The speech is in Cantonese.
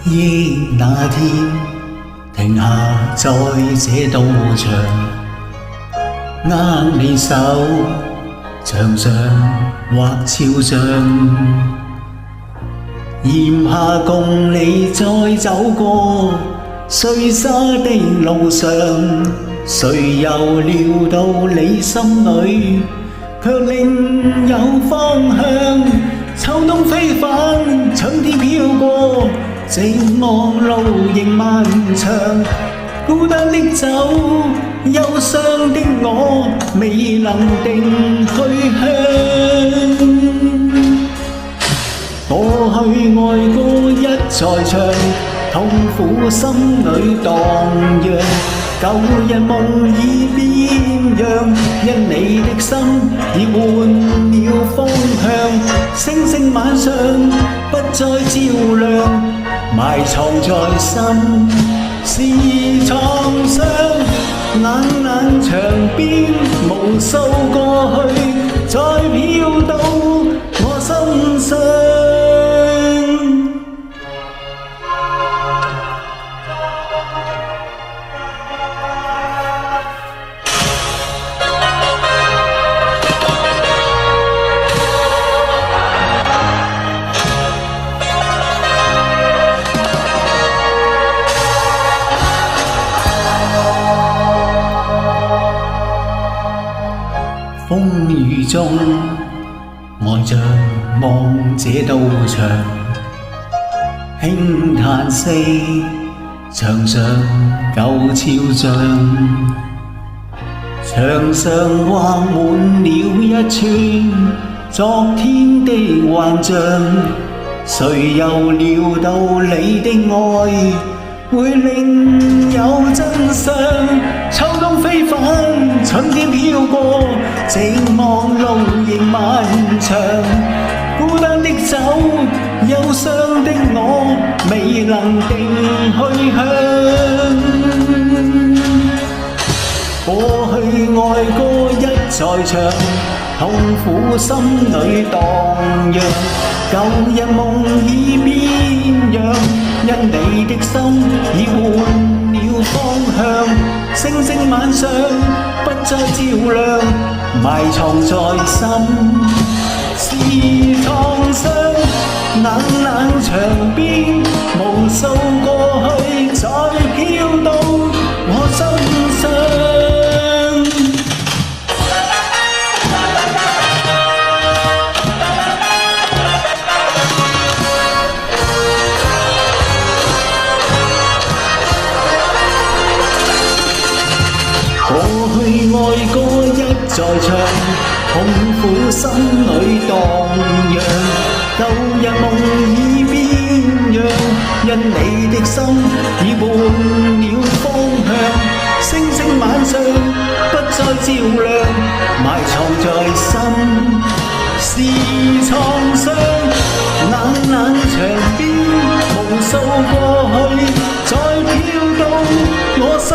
忆那天停下在這道牆，握你手，牆上畫肖像，炎夏共你再走過碎沙的路上，誰又料到你心裏卻另有方向？秋冬飛返，春天飄過，寂寞路仍漫長，孤單的走，憂傷的我，未能定去向。過去愛歌一再唱，痛苦心裏蕩漾，舊日夢已變樣，因你的心已換了方向。星星晚上不再照亮，埋藏在心是創傷。冷冷牆邊無數過去，再飄到我心上。風雨中，呆着望這道牆，輕嘆息，牆上舊肖像，牆上畫滿了一串昨天的幻象，誰又料到你的愛會另有真相？秋冬飛返，春天飄過，寂寞路仍漫長，孤單的走，憂傷的我，未能定去向。過去愛歌一再唱，痛苦心裏蕩漾，舊日夢已變樣，因你的心已換了方向。星星晚上不再照亮，埋藏在心是創傷。冷冷牆邊無數過去，再飄到我心上。過去愛歌一再唱，痛苦心裏蕩漾，舊日夢已變樣，因你的心已換了方向。星星晚上不再照亮，埋藏在心是創傷。冷冷牆邊無數過去，再飄到我心